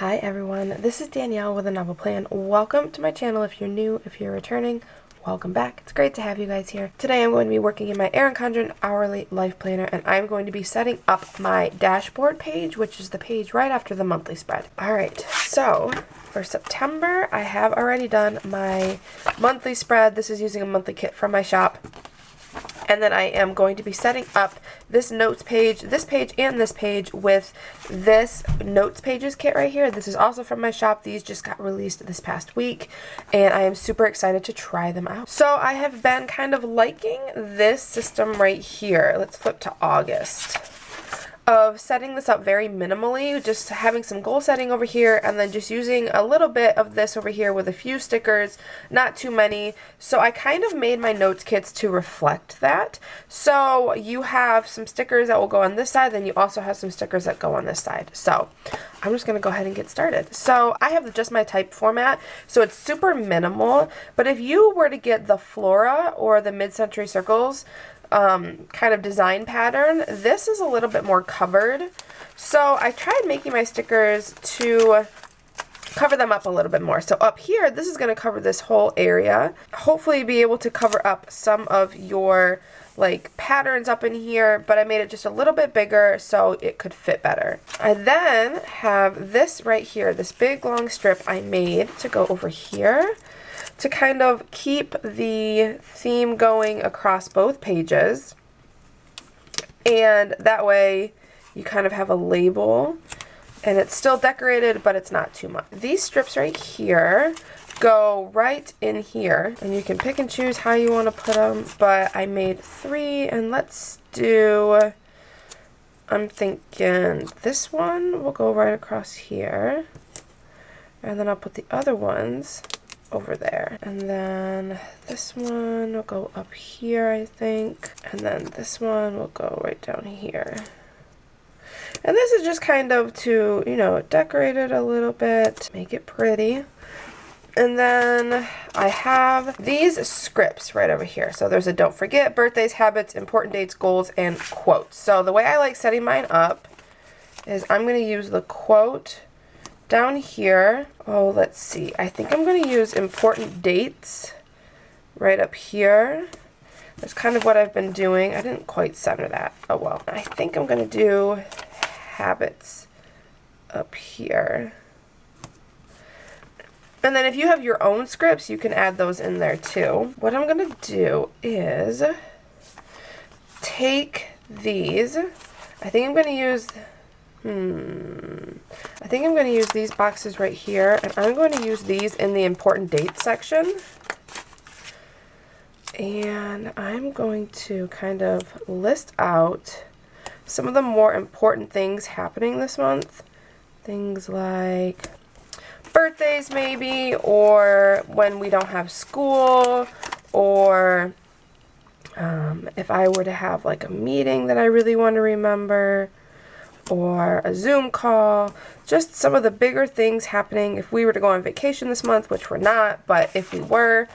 Hi everyone, this is Danielle with a novel plan. Welcome to my channel if you're new, if you're returning, welcome back. It's great to have you guys here. Today I'm going to be working in my Erin Condren Hourly Life Planner, and I'm going to be setting up my dashboard page, which is the page right after the monthly spread. Alright, so for September I have already done my monthly spread. This is using a monthly kit from my shop. And then I am going to be setting up this notes page, this page, and this page with this notes pages kit right here. This is also from my shop. These just got released this past week, and I am super excited to try them out. So I have been kind of liking this system right here. Let's flip to August. Of setting this up very minimally, just having some goal setting over here and then just using a little bit of this over here with a few stickers, not too many. So I kind of made my notes kits to reflect that. So you have some stickers that will go on this side, then you also have some stickers that go on this side. So I'm just going to go ahead and get started. So I have just my type format, so it's super minimal, but if you were to get the Flora or the mid-century circles kind of design pattern, this is a little bit more covered. So I tried making my stickers to cover them up a little bit more. So up here, this is going to cover this whole area. Hopefully be able to cover up some of your like patterns up in here, but I made it just a little bit bigger so it could fit better. I then have this right here, this big long strip I made to go over here, to kind of keep the theme going across both pages. And that way you kind of have a label and it's still decorated, but it's not too much. These strips right here go right in here, and you can pick and choose how you want to put them, but I made 3, and let's do, I'm thinking this one will go right across here, and then I'll put the other ones over there, and then this one will go up here, I think, and then this one will go right down here. And this is just kind of to, you know, decorate it a little bit, make it pretty. And then I have these scripts right over here. So there's a don't forget, birthdays, habits, important dates, goals, and quotes. So the way I like setting mine up is I'm going to use the quote down here. Oh, let's see. I think I'm going to use important dates right up here. That's kind of what I've been doing. I didn't quite center that. Oh well. I think I'm going to do habits up here. And then if you have your own scripts, you can add those in there too. What I'm going to do is take these. I think I'm going to use these boxes right here, and I'm going to use these in the important dates section. And I'm going to kind of list out some of the more important things happening this month. Things like birthdays maybe, or when we don't have school, or if I were to have like a meeting that I really want to remember, or a Zoom call, just some of the bigger things happening. If we were to go on vacation this month, which we're not, but if we were,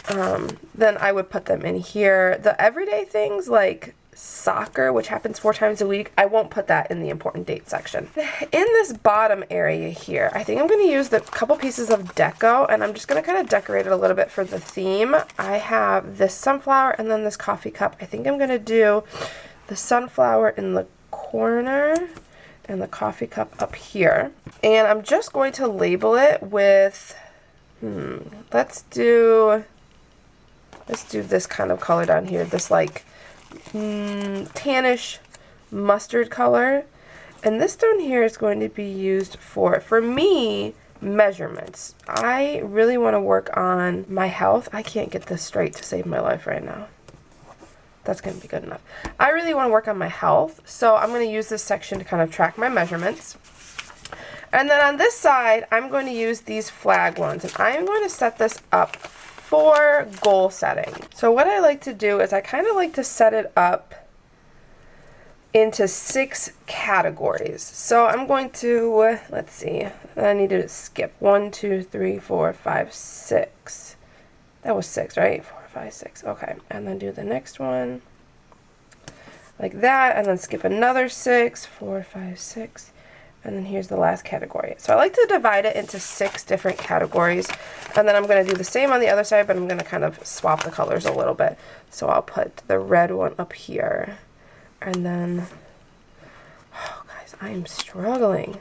then I would put them in here. The everyday things like soccer, which happens 4 times a week, I won't put that in the important date section. In this bottom area here, I think I'm going to use the couple pieces of deco, and I'm just going to kind of decorate it a little bit for the theme. I have this sunflower and then this coffee cup. I think I'm going to do the sunflower in the corner and the coffee cup up here. And I'm just going to label it with, let's do this kind of color down here, this like tannish mustard color. And this down here is going to be used for me, measurements. I really want to work on my health. I can't get this straight to save my life right now. That's going to be good enough. I really want to work on my health, so I'm going to use this section to kind of track my measurements. And then on this side, I'm going to use these flag ones, and I'm going to set this up for goal setting. So what I like to do is I kind of like to set it up into 6 categories. So I'm going to, let's see, I need to skip 1, 2, 3, 4, 5, 6. That was 6, right? 4, 5, 6. Okay, and then do the next one like that, and then skip another 6, 4, 5, 6, And then here's the last category. So I like to divide it into 6 different categories. And then I'm going to do the same on the other side, but I'm going to kind of swap the colors a little bit. So I'll put the red one up here. And then, oh guys, I am struggling.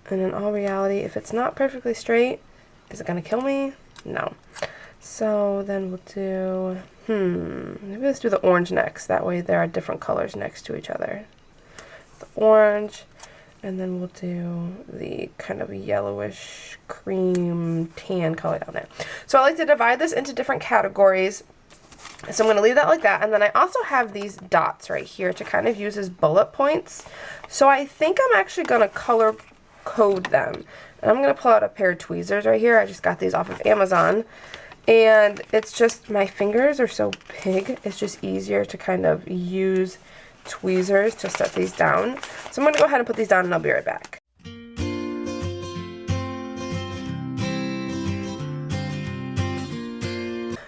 And in all reality, if it's not perfectly straight, is it going to kill me? No. So then we'll do, maybe let's do the orange next. That way there are different colors next to each other. The orange, and then we'll do the kind of yellowish cream tan color down there. So I like to divide this into different categories. So I'm going to leave that like that. And then I also have these dots right here to kind of use as bullet points. So I think I'm actually going to color code them. And I'm going to pull out a pair of tweezers right here. I just got these off of Amazon. And it's just, my fingers are so big, it's just easier to kind of use tweezers to set these down. So I'm going to go ahead and put these down and I'll be right back.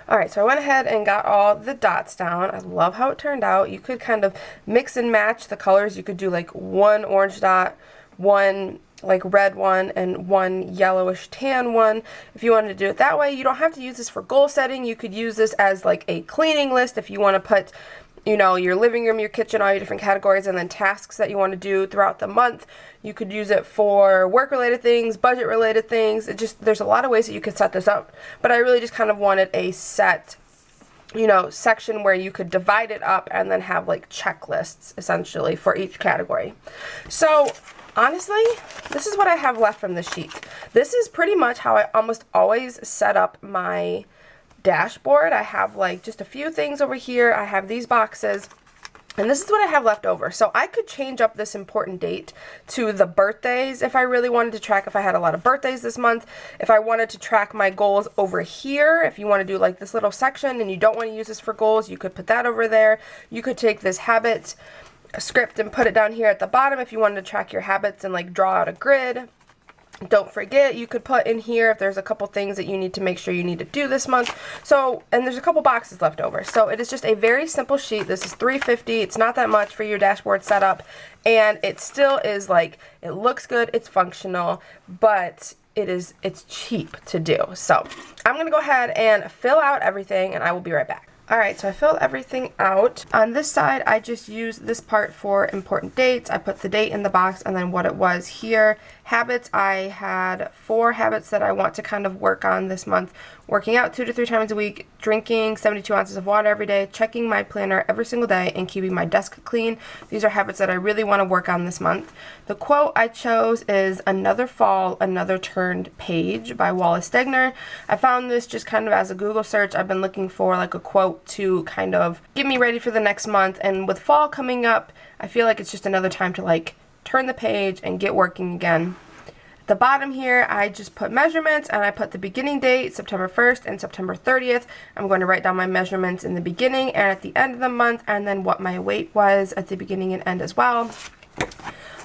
Alright, so I went ahead and got all the dots down. I love how it turned out. You could kind of mix and match the colors. You could do like one orange dot, one like red one, and one yellowish tan one. If you wanted to do it that way, you don't have to use this for goal setting. You could use this as like a cleaning list if you want to put, you know, your living room, your kitchen, all your different categories, and then tasks that you want to do throughout the month. You could use it for work-related things, budget-related things. There's a lot of ways that you could set this up, but I really just kind of wanted a set, you know, section where you could divide it up and then have like checklists essentially for each category. So honestly, this is what I have left from this sheet. This is pretty much how I almost always set up my dashboard. I have like just a few things over here. I have these boxes, and this is what I have left over. So I could change up this important date to the birthdays if I really wanted to track if I had a lot of birthdays this month. If I wanted to track my goals over here, if you want to do like this little section and you don't want to use this for goals, you could put that over there. You could take this habit script and put it down here at the bottom if you wanted to track your habits and like draw out a grid. Don't forget, you could put in here if there's a couple things that you need to make sure you need to do this month. So, and there's a couple boxes left over. So it is just a very simple sheet. This is $3.50. It's not that much for your dashboard setup, and it still is like, it looks good, it's functional, but it's cheap to do. So I'm gonna go ahead and fill out everything, and I will be right back. Alright, so I filled everything out. On this side, I just used this part for important dates. I put the date in the box and then what it was here. Habits, I had 4 habits that I want to kind of work on this month. Working out 2 to 3 times a week, drinking 72 ounces of water every day, checking my planner every single day, and keeping my desk clean. These are habits that I really want to work on this month. The quote I chose is "Another Fall, Another Turned Page" by Wallace Stegner. I found this just kind of as a Google search. I've been looking for like a quote to kind of get me ready for the next month, and with fall coming up, I feel like it's just another time to like turn the page and get working again. At the bottom here, I just put measurements, and I put the beginning date, September 1st and September 30th. I'm going to write down my measurements in the beginning and at the end of the month, and then what my weight was at the beginning and end as well.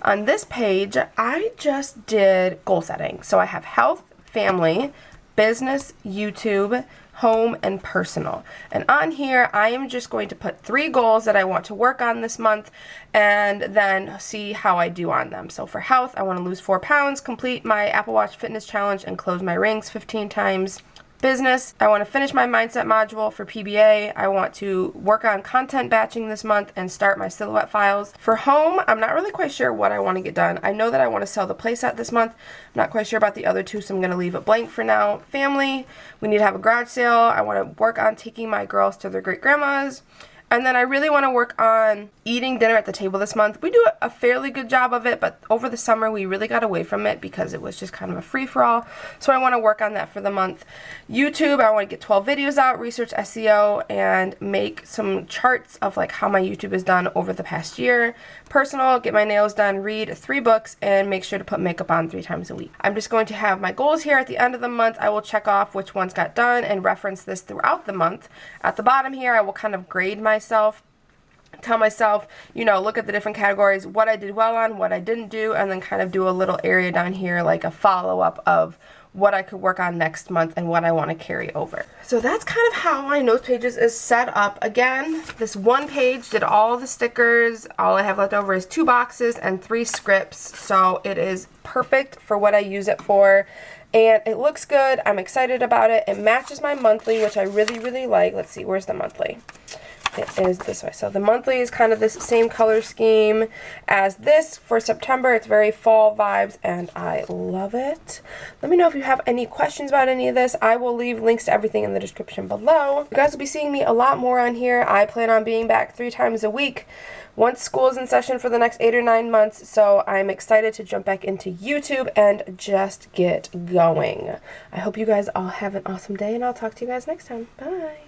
On this page, I just did goal setting. So I have health, family, business, YouTube, home, and personal. And on here, I am just going to put 3 goals that I want to work on this month and then see how I do on them. So for health, I want to lose 4 pounds, complete my Apple Watch fitness challenge, and close my rings 15 times. Business, I want to finish my mindset module for PBA. I want to work on content batching this month and start my silhouette files. For home, I'm not really quite sure what I want to get done. I know that I want to sell the playset this month. I'm not quite sure about the other 2, so I'm going to leave it blank for now. Family, we need to have a garage sale. I want to work on taking my girls to their great grandma's. And then I really want to work on eating dinner at the table this month. We do a fairly good job of it, but over the summer we really got away from it because it was just kind of a free-for-all. So I want to work on that for the month. YouTube, I want to get 12 videos out, research SEO, and make some charts of like how my YouTube is done over the past year. Personal, get my nails done, read 3 books, and make sure to put makeup on 3 times a week. I'm just going to have my goals here at the end of the month. I will check off which ones got done and reference this throughout the month. At the bottom here, I will kind of grade myself tell myself, you know, look at the different categories, what I did well on, what I didn't do, and then kind of do a little area down here, like a follow-up of what I could work on next month and what I want to carry over. So that's kind of how my notes pages is set up. Again, this one page did all the stickers. All I have left over is 2 boxes and 3 scripts. So it is perfect for what I use it for. And it looks good. I'm excited about it. It matches my monthly, which I really, really like. Let's see, where's the monthly? It is this way. So the monthly is kind of this same color scheme as this for September. It's very fall vibes and I love it. Let me know if you have any questions about any of this. I will leave links to everything in the description below. You guys will be seeing me a lot more on here. I plan on being back 3 times a week once school is in session for the next 8 or 9 months. So I'm excited to jump back into YouTube and just get going. I hope you guys all have an awesome day and I'll talk to you guys next time. Bye.